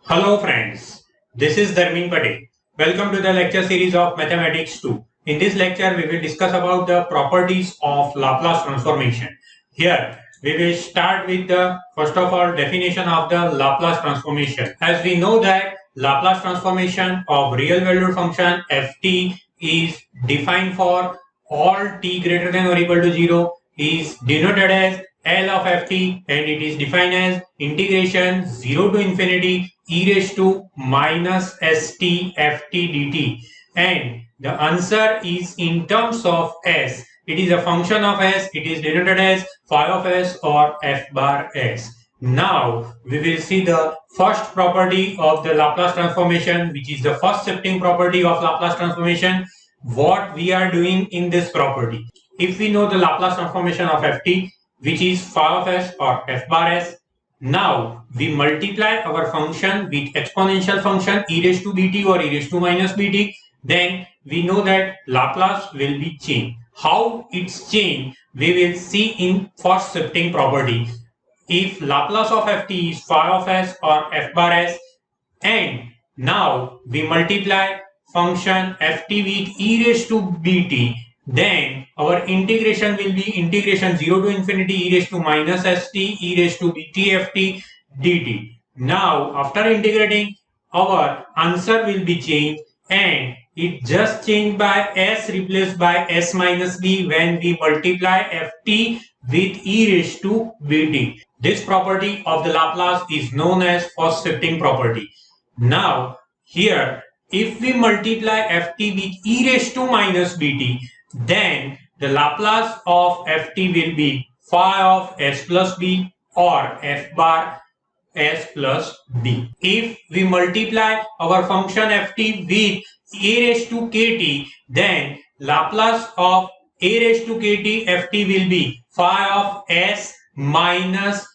Hello friends, this is Dharmin Patel. Welcome to the lecture series of Mathematics 2. In this lecture, we will discuss about the properties of Laplace transformation. Here, we will start with the first of all definition of the Laplace transformation. As we know that Laplace transformation of real valued function ft is defined for all t greater than or equal to 0 is denoted as L of ft and it is defined as integration 0 to infinity e raised to minus st ft dt, and the answer is in terms of s. It is a function of s. It is denoted as phi of s or f bar s. Now we will see the first property of the Laplace transformation, which is the first shifting property of Laplace transformation. What we are doing in this property, if we know the Laplace transformation of ft, which is phi of s or f bar s, now we multiply our function with exponential function e raised to bt or e raised to minus bt, then we know that Laplace will be changed. How it's changed we will see in first shifting property. If Laplace of ft is phi of s or f bar s, and now we multiply function ft with e raised to bt, then our integration will be integration 0 to infinity e raised to minus st e raised to bt ft dt. Now after integrating, our answer will be changed and it just changed by s replaced by s minus b when we multiply ft with e raised to bt. This property of the Laplace is known as first shifting property. Now here, if we multiply ft with e raised to minus bt, then the Laplace of ft will be phi of s plus b or f bar s plus b. If we multiply our function ft with a raised to kt, then Laplace of a raised to kt ft will be phi of s minus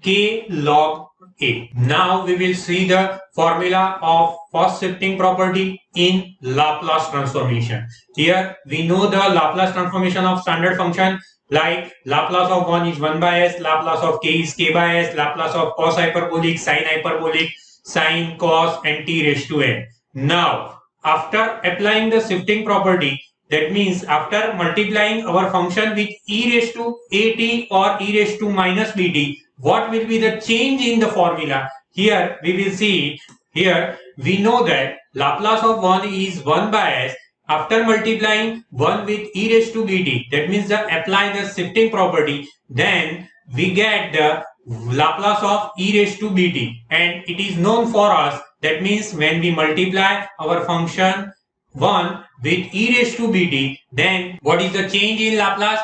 k log a. Now we will see the formula of first shifting property in Laplace transformation. Here we know the Laplace transformation of standard function, like Laplace of 1 is 1 by s, Laplace of k is k by s, Laplace of cos hyperbolic, sine cos and t raised to n. Now after applying the shifting property, that means after multiplying our function with e raised to at or e raised to minus bt, what will be the change in the formula? Here we will see. Here we know that Laplace of 1 is 1 by s. After multiplying 1 with e raised to bt, that means apply the shifting property, then we get the Laplace of e raised to bt, and it is known for us. That means when we multiply our function 1 with e raised to bt, then what is the change in Laplace?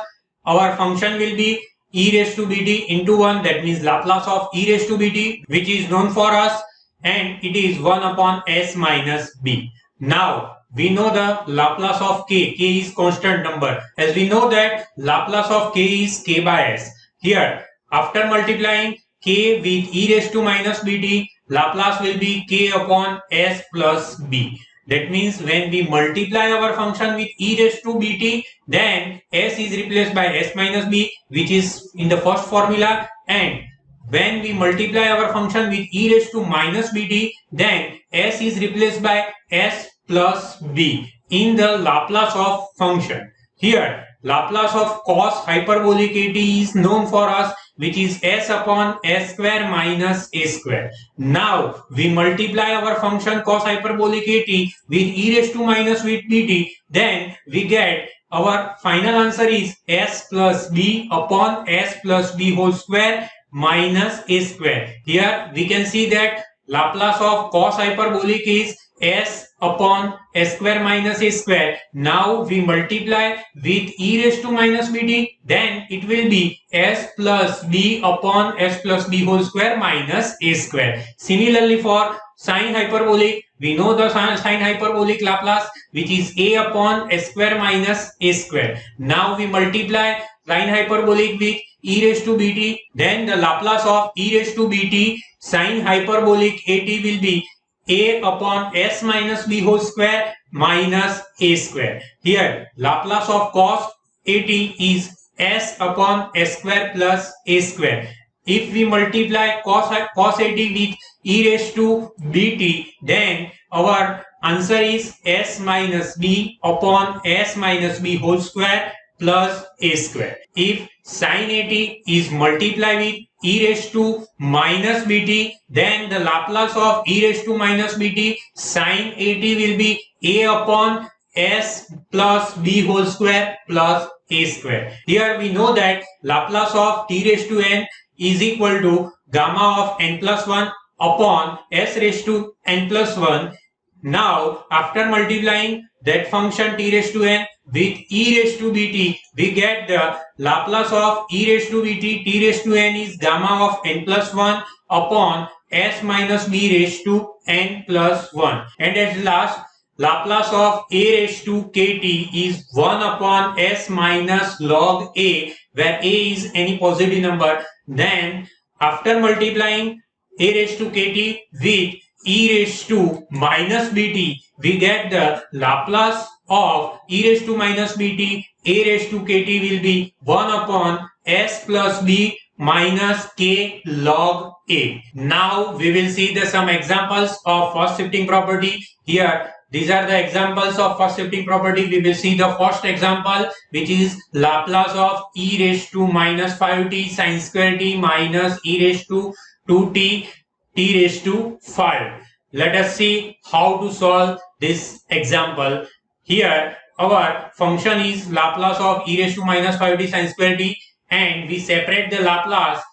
Our function will be e raised to bt into 1, that means Laplace of e raised to bt, which is known for us, and it is 1 upon s minus b. Now we know the Laplace of k is constant number, as we know that Laplace of k is k by s. Here after multiplying k with e raised to minus bt, Laplace will be k upon s plus b. That means when we multiply our function with e raised to bt, then s is replaced by s minus b, which is in the first formula, and when we multiply our function with e raised to minus bt, then s is replaced by s plus b in the Laplace of function. Here Laplace of cos hyperbolic at is known for us, which is s upon s square minus a square. Now we multiply our function cos hyperbolic at with e raised to minus with bt, then we get our final answer is s plus b upon s plus b whole square minus a square. Here we can see that Laplace of cos hyperbolic is s upon s square minus a square. Now we multiply with e raised to minus bt, then it will be s plus b upon s plus b whole square minus a square. Similarly for sine hyperbolic, we know the sine hyperbolic Laplace, which is a upon s square minus a square. Now we multiply sine hyperbolic with e raised to bt, then the Laplace of e raised to bt sine hyperbolic at will be a upon s minus b whole square minus a square. Here Laplace of cos at is s upon s square plus a square. if we multiply cos 80 with e raised to bt, then our answer is s minus b upon s minus b whole square plus a square. If sin 80 is multiplied with e raised to minus bt, then the Laplace of e raised to minus bt sin 80 will be a upon s plus b whole square plus a square. Here we know that Laplace of t raised to n is equal to gamma of n plus 1 upon s raised to n plus 1. Now, after multiplying that function t raised to n with e raised to bt, we get the Laplace of e raised to bt t raised to n is gamma of n plus 1 upon s minus b raised to n plus 1. And at last, Laplace of a raised to kt is 1 upon s minus log a, where a is any positive number. Then, after multiplying a raised to kt with e raised to minus bt, we get the Laplace of e raised to minus bt a raised to kt will be 1 upon s plus b minus k log a. Now we will see some examples of first shifting property. Here these are the examples of first shifting property. We will see the first example, which is Laplace of e raised to minus 5t sin square t minus e raised to 2t t raised to 5. Let us see how to solve this example. Here our function is Laplace of e raised to minus 5t sin square t, and we separate the Laplace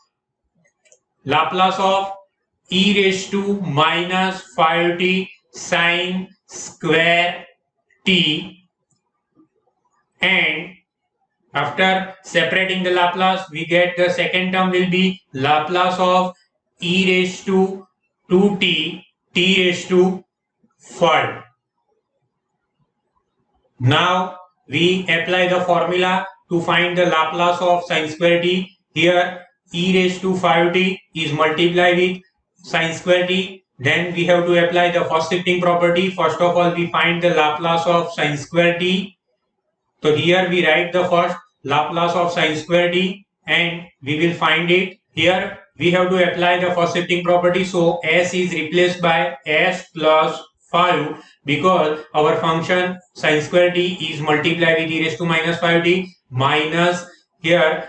of e raised to minus 5t sin square t, and after separating the Laplace, we get the second term will be Laplace of e raised to 2t t raised to 5. Now we apply the formula to find the Laplace of sin square t. Here e raised to 5t is multiplied with sin square t. Then we have to apply the first shifting property. First of all, we find the Laplace of sin square t. So here we write the first Laplace of sin square t, and we will find it. Here we have to apply the first shifting property. So s is replaced by s plus 5, because our function sin square t is multiplied with e raised to minus 5t minus here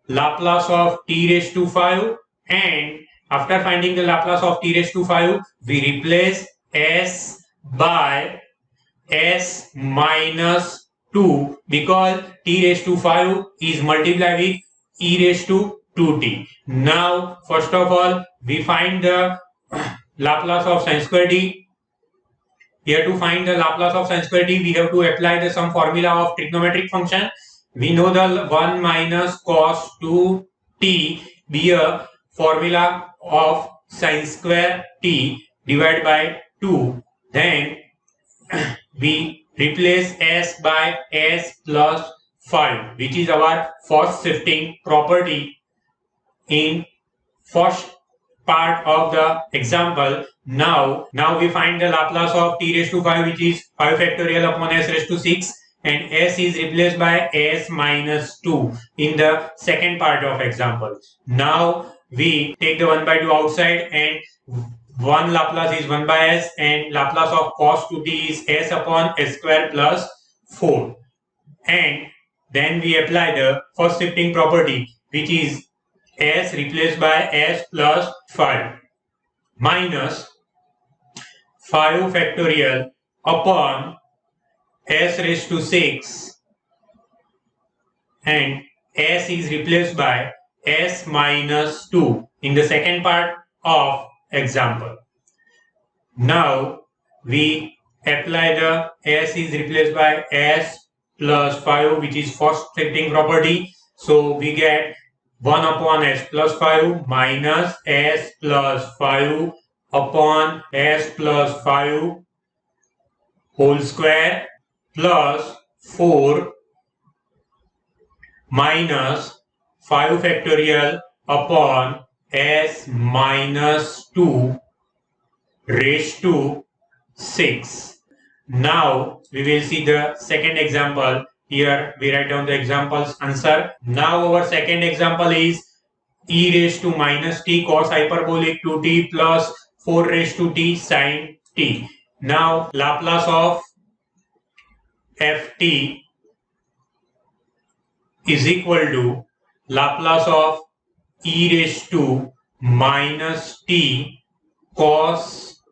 Laplace of t raised to 5, and after finding the Laplace of t raised to 5, we replace s by s minus 2, because t raised to 5 is multiplied with e raised to 2t. Now, first of all, we find the Laplace of sin square t. Here to find the Laplace of sin square t, we have to apply some formula of trigonometric function. We know the 1 minus cos 2t be a formula of sin square t divided by 2. Then we replace s by s plus 5, which is our first shifting property in first part of the example. Now we find the Laplace of t raised to 5, which is 5 factorial upon s raised to 6, and s is replaced by s minus 2 in the second part of example. Now we take the 1 by 2 outside, and 1 Laplace is 1 by s, and Laplace of cos 2t is s upon s square plus 4. And then we apply the first shifting property, which is s replaced by s plus 5 minus 5 factorial upon s raised to 6, and s is replaced by s minus 2 in the second part of example. Now we apply the s is replaced by s plus 5, which is first shifting property. So we get 1 upon s plus 5 minus s plus 5 upon s plus 5 whole square plus 4 minus 5 factorial upon s minus 2 raised to 6. Now we will see the second example. Here we write down the example's answer. Now our second example is e raised to minus t cos hyperbolic 2t plus 4 raised to t sin t. Now Laplace of ft is equal to Laplace of e raised to minus t cos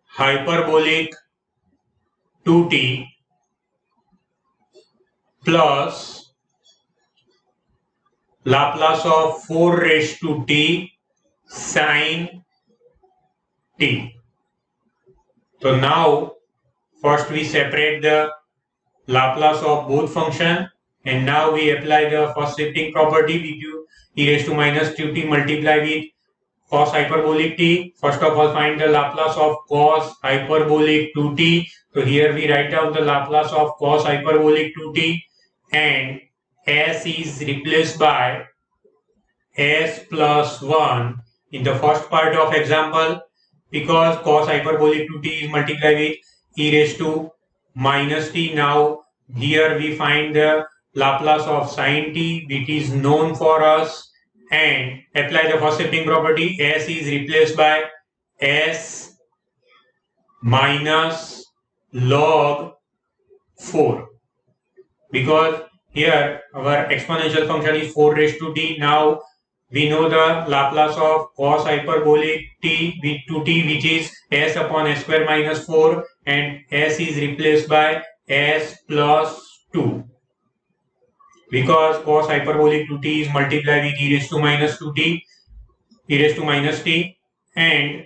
hyperbolic 2t plus Laplace of 4 raised to t sin t. So now first we separate the Laplace of both function, and now we apply the first shifting property with e raised to minus 2t multiply with cos hyperbolic t. First of all, find the Laplace of cos hyperbolic 2t. So here we write down the Laplace of cos hyperbolic 2t, and s is replaced by s plus 1 in the first part of example, because cos hyperbolic 2t is multiplied with e raised to minus t. Now here we find the Laplace of sin t, which is known for us, and apply the first shifting property. S is replaced by s minus log 4, because here our exponential function is 4 raised to t. Now we know the Laplace of cos hyperbolic t with 2t, which is s upon s square minus 4, and s is replaced by s plus 2, because cos hyperbolic 2t is multiplied with e raised to minus 2t, e raised to minus t, and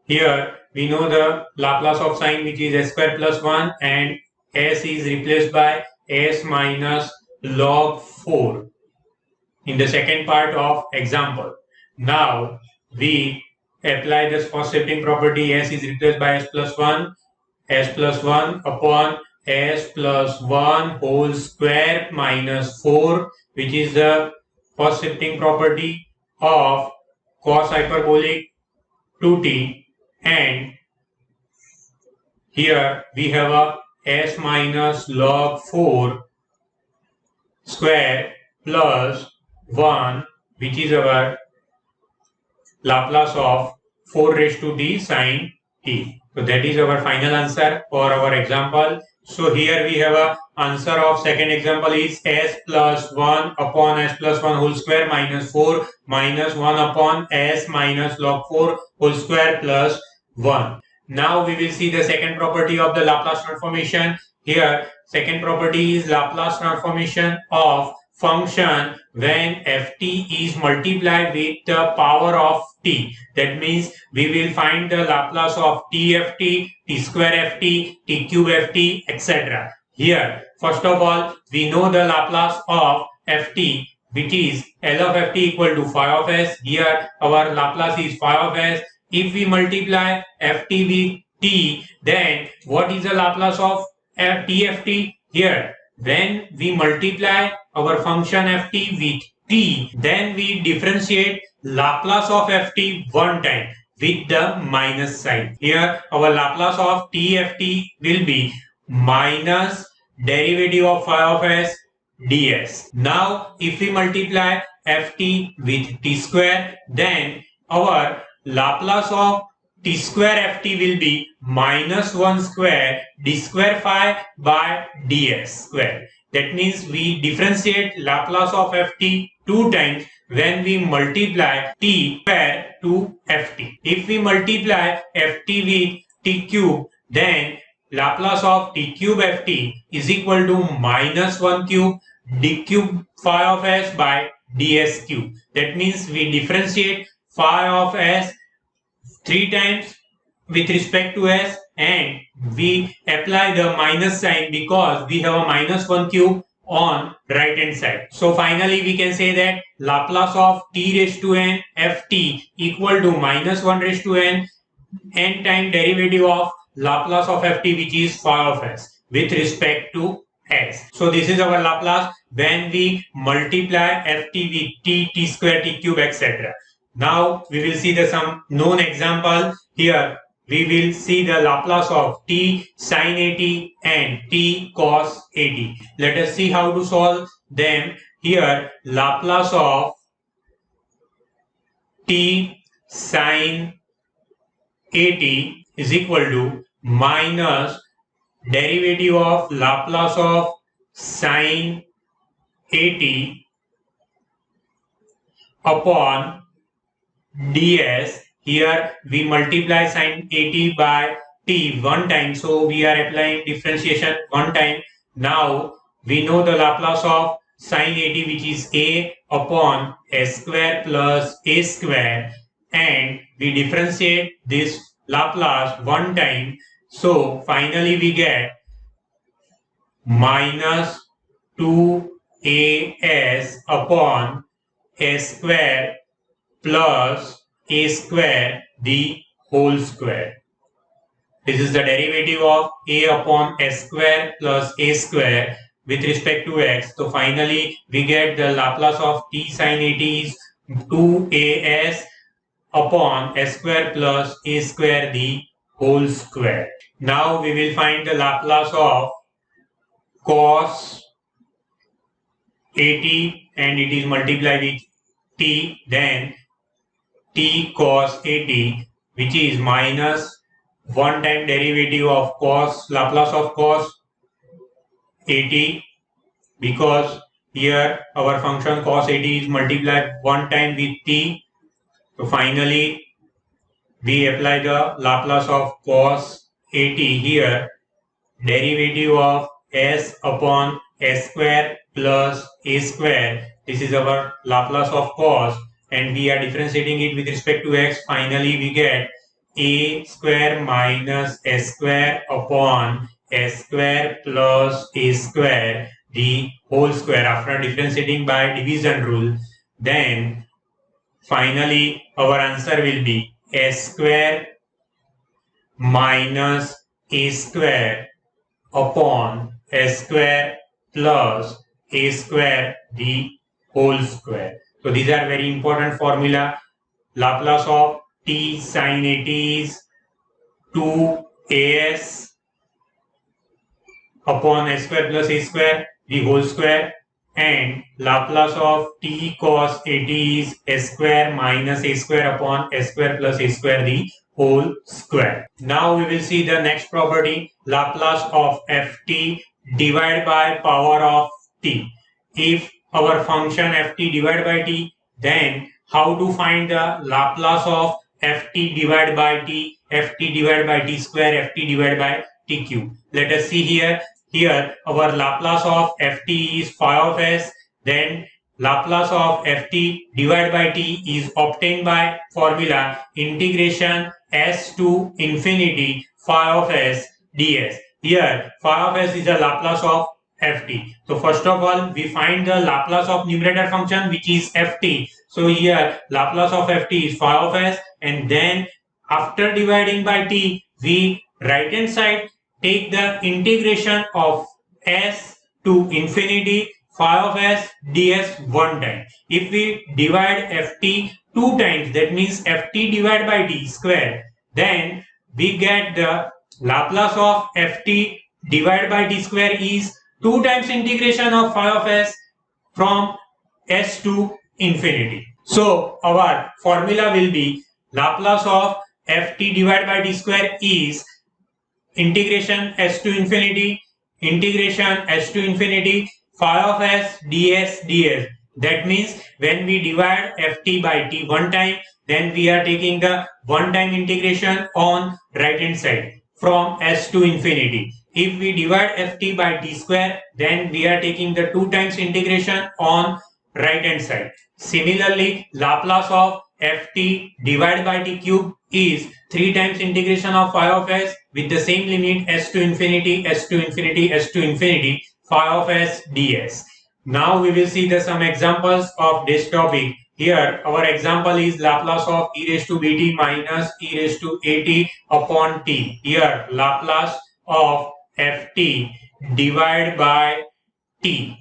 here we know the Laplace of sine, which is s square plus 1, and s is replaced by s minus log 4 in the second part of example. Now we apply this first shifting property. S is replaced by s plus 1 upon s plus 1 whole square minus 4, which is the first shifting property of cos hyperbolic 2t, and here we have a s minus log 4 square plus 1, which is our Laplace of 4 raised to t sin t. So that is our final answer for our example. So here we have a answer of second example is s plus 1 upon s plus 1 whole square minus 4 minus 1 upon s minus log 4 whole square plus 1. Now we will see the second property of the Laplace transformation. Here second property is Laplace transformation of function when ft is multiplied with the power of t. That means we will find the Laplace of tft, t square ft, t cube ft, etc. Here first of all we know the Laplace of ft, which is L of ft equal to phi of s. Here our Laplace is phi of s. If we multiply ft with t, then what is the Laplace of tft? Here when we multiply our function ft with t, then we differentiate Laplace of ft one time with the minus sign. Here our Laplace of tft will be minus derivative of phi of s ds. Now if we multiply ft with t square, then our Laplace of t square ft will be minus 1 square d square phi by ds square. That means we differentiate Laplace of ft two times when we multiply t square to ft. If we multiply ft with t cube, then Laplace of t cube ft is equal to minus 1 cube d cube phi of s by ds cube. That means we differentiate phi of s 3 times with respect to s, and we apply the minus sign because we have a minus 1 cube on right hand side. So finally we can say that Laplace of t raised to n ft equal to minus 1 raised to n time derivative of Laplace of ft, which is phi of s with respect to s. So this is our Laplace when we multiply ft with t square, t cube, etc. Now we will see some known example. Here we will see the Laplace of t sin at and t cos at. Let us see how to solve them. here Laplace of t sine 80 is equal to minus derivative of Laplace of sine 80 upon ds. Here we multiply sine 80 by t one time, so we are applying differentiation one time. Now we know the Laplace of sine 80, which is a upon s square plus a square, and we differentiate this Laplace one time, so finally we get minus 2as upon s square plus a square the whole square. This is the derivative of a upon s square plus a square with respect to x. So finally we get the Laplace of t sine 80 is 2as upon s square plus a square the whole square. Now we will find the Laplace of cos 80 and it is multiplied with t, then t cos 80, which is minus one time derivative of cos, Laplace of cos 80, because here our function cos 80 is multiplied one time with t. So finally we apply the Laplace of cos 80 here, derivative of s upon s square plus a square. This is our Laplace of cos, and we are differentiating it with respect to x. Finally we get a square minus s square upon s square plus a square the whole square after differentiating by division rule. Then finally our answer will be s square minus a square upon s square plus a square the whole square. So these are very important formula. Laplace of t sine 80 is 2as upon s square plus a square the whole square, and Laplace of t cos 80 is s square minus a square upon s square plus a square the whole square. Now we will see the next property, Laplace of ft divided by power of t. If our function ft divided by t, then how to find the Laplace of ft divided by t, ft divided by t square, ft divided by t cube. Let us see here. Here our Laplace of ft is phi of s, then Laplace of ft divided by t is obtained by formula integration s to infinity phi of s ds. Here phi of s is the Laplace of ft. So first of all we find the Laplace of numerator function, which is ft. So here Laplace of ft is phi of s, and then after dividing by t, we right hand side take the integration of s to infinity phi of s ds one time. If we divide ft two times, that means ft divided by t square, then we get the Laplace of ft divided by t square is 2 times integration of phi of s from s to infinity. So our formula will be Laplace of ft divided by t square is integration s to infinity phi of s ds. That means when we divide ft by t one time, then we are taking the one time integration on right hand side from s to infinity. If we divide ft by t square, then we are taking the 2 times integration on right hand side. Similarly, Laplace of ft divided by t cube is 3 times integration of phi of s with the same limit s to infinity phi of s ds. Now we will see some examples of this topic. Here our example is Laplace of e raised to bt minus e raised to at upon t. Here Laplace of ft divided by t.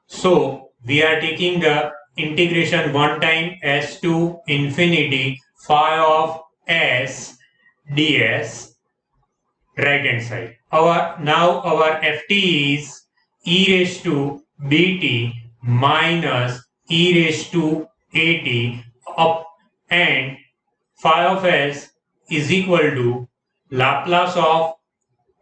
So we are taking the integration one time s to infinity phi of s ds right hand side. Now our ft is e raised to bt minus e raised to at up, and phi of s is equal to Laplace of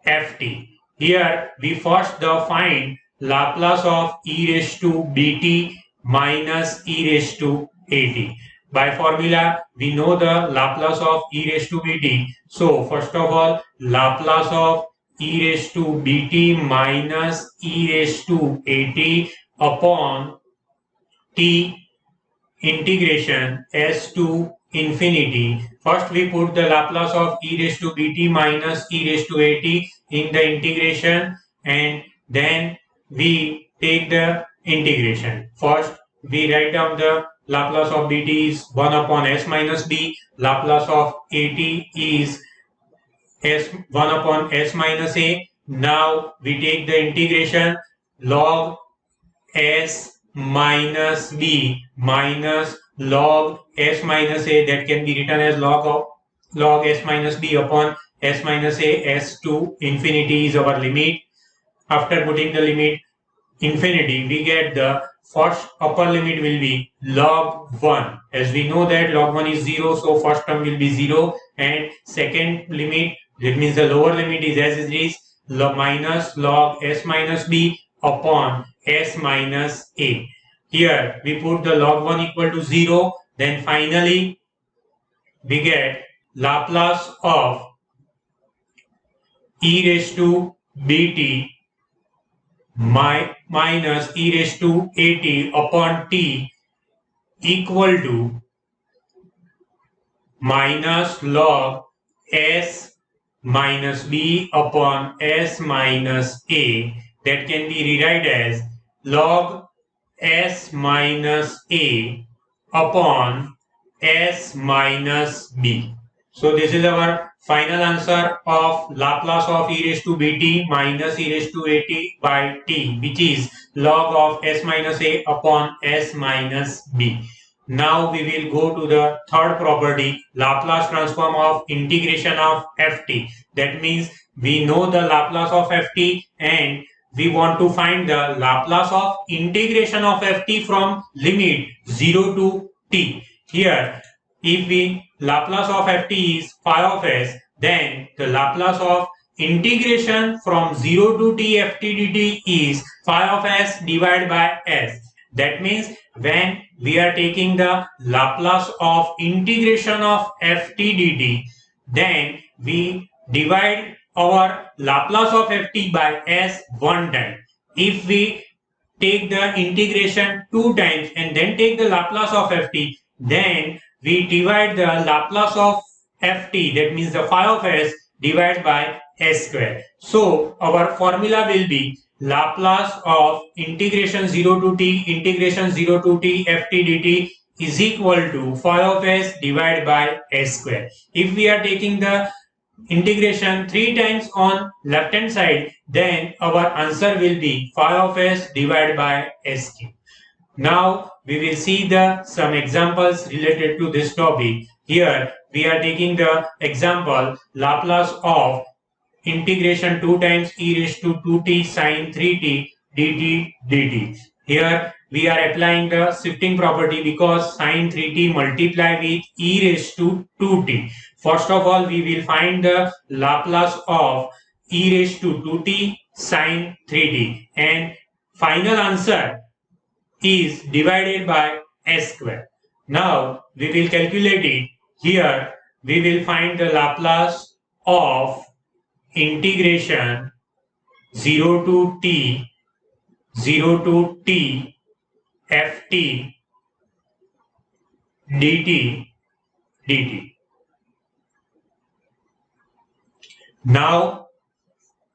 ft. Here we first find Laplace of e raised to bt minus e raised to at. By formula, we know the Laplace of e raised to bt. So first of all, Laplace of e raised to bt minus e raised to at upon t integration s to infinity. First we put the Laplace of e raised to bt minus e raised to at in the integration, and then we take the integration. First we write down the Laplace of bt is 1 upon s minus b. Laplace of at is s 1 upon s minus a. Now we take the integration log s minus b minus log s minus a, that can be written as log s minus b upon s minus a. S to infinity is our limit. After putting the limit infinity, we get the first upper limit will be log 1. As we know that log 1 is 0, so first term will be 0, and second limit, that means the lower limit is as it is, minus log s minus b upon s minus a. Here we put the log 1 equal to 0, then finally we get Laplace of e raised to bt minus e raised to at upon t equal to minus log s minus b upon s minus a, that can be rewritten as log s minus a upon s minus b. So this is our final answer of Laplace of e raised to bt minus e raised to at by t, which is log of s minus a upon s minus b. Now we will go to the third property, Laplace transform of integration of ft. That means we know the Laplace of ft and we want to find the Laplace of integration of ft from limit 0 to t. Here, if we Laplace of ft is phi of s, then the Laplace of integration from 0 to t ft dt is phi of s divided by s. That means when we are taking the Laplace of integration of ft dt, then we divide our Laplace of ft by s one time. If we take the integration two times and then take the Laplace of ft, then we divide the Laplace of ft, that means the phi of s, divided by s square. So our formula will be Laplace of integration 0 to t integration 0 to t ft dt is equal to phi of s divided by s square. If we are taking the integration 3 times on left hand side, then our answer will be phi of s divided by s cube. Now we will see some examples related to this topic. Here we are taking the example Laplace of integration 2 times e raised to 2t sine 3t dt dt. Here we are applying the shifting property because sine 3t multiply with e raised to 2t. First of all, we will find the Laplace of e raised to 2t sine 3t, and final answer is divided by s square. Now we will calculate it. Here we will find the Laplace of integration 0 to t ft dt dt. Now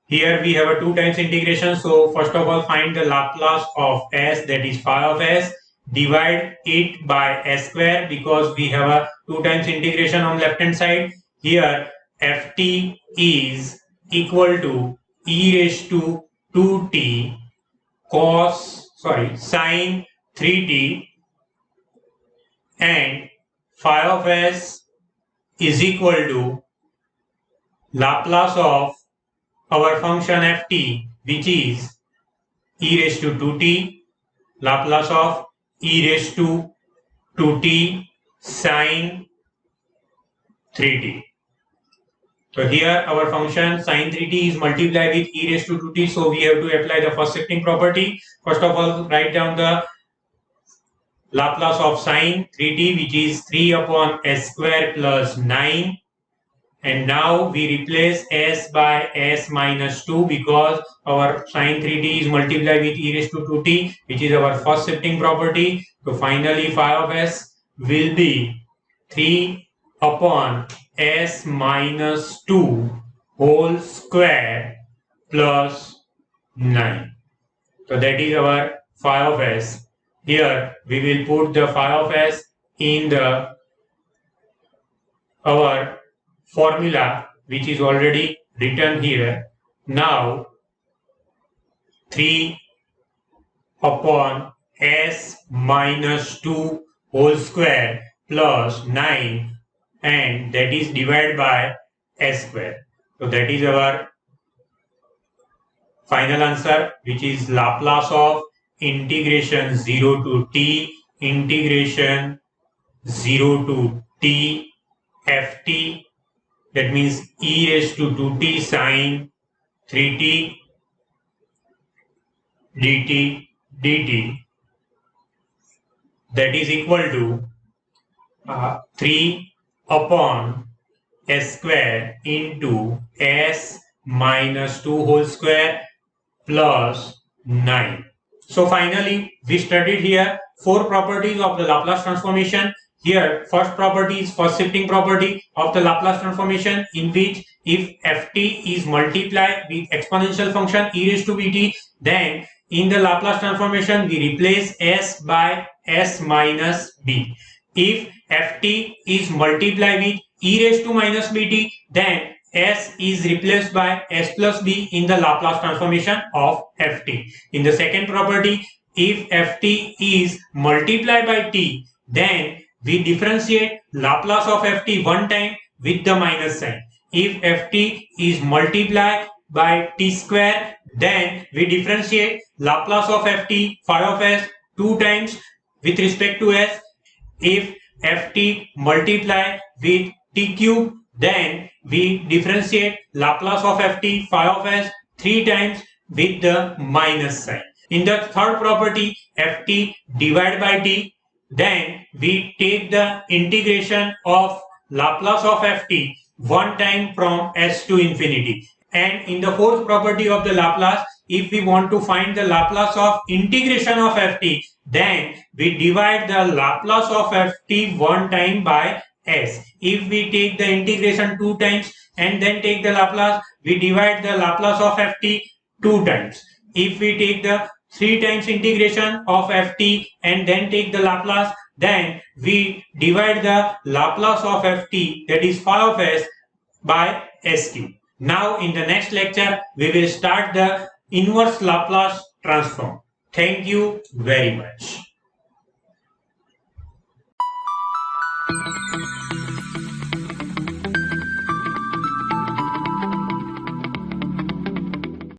here we have a 2 times integration. So first of all, find the Laplace of s, that is phi of s. Divide it by s square because we have a 2 times integration on left hand side. Here ft is equal to e raised to 2t sine 3t, and phi of s is equal to Laplace of our function ft, which is e raised to 2t Laplace of e raised to 2t sine 3t. So here our function sine 3t is multiplied with e raised to 2t. So we have to apply the first shifting property. First of all, write down the Laplace of sine 3t, which is 3 upon s square plus 9. And now we replace s by s minus 2 because our sine 3t is multiplied with e raised to 2t, which is our first shifting property. So finally phi of s will be 3 upon s minus 2 whole square plus 9. So that is our phi of s. Here we will put the phi of s in our formula, which is already written here. Now 3 upon s minus 2 whole square plus 9, and that is divided by s square. So that is our final answer, which is Laplace of integration 0 to t integration 0 to t ft, that means e raised to 2t sine 3t dt, that is equal to 3 upon s square into s minus 2 whole square plus 9. So finally, we studied here 4 properties of the Laplace transformation. Here, first property is first shifting property of the Laplace transformation, in which if ft is multiplied with exponential function e raised to bt, then in the Laplace transformation we replace s by s minus b. If ft is multiplied with e raised to minus bt, then s is replaced by s plus b in the Laplace transformation of ft. In the second property, if ft is multiplied by t, then we differentiate Laplace of ft one time with the minus sign. If ft is multiplied by t square, then we differentiate Laplace of ft phi of s two times with respect to s. If ft multiplied with t cube, then we differentiate Laplace of ft phi of s three times with the minus sign. In the third property, ft divided by t, then we take the integration of Laplace of ft one time from s to infinity. And in the fourth property of the Laplace, if we want to find the Laplace of integration of ft, then we divide the Laplace of ft one time by s. If we take the integration two times and then take the Laplace, we divide the Laplace of ft two times. If we take the three times integration of ft and then take the Laplace, then we divide the Laplace of ft, that is phi of s, by s cube. Now in the next lecture we will start the inverse Laplace transform. Thank you very much.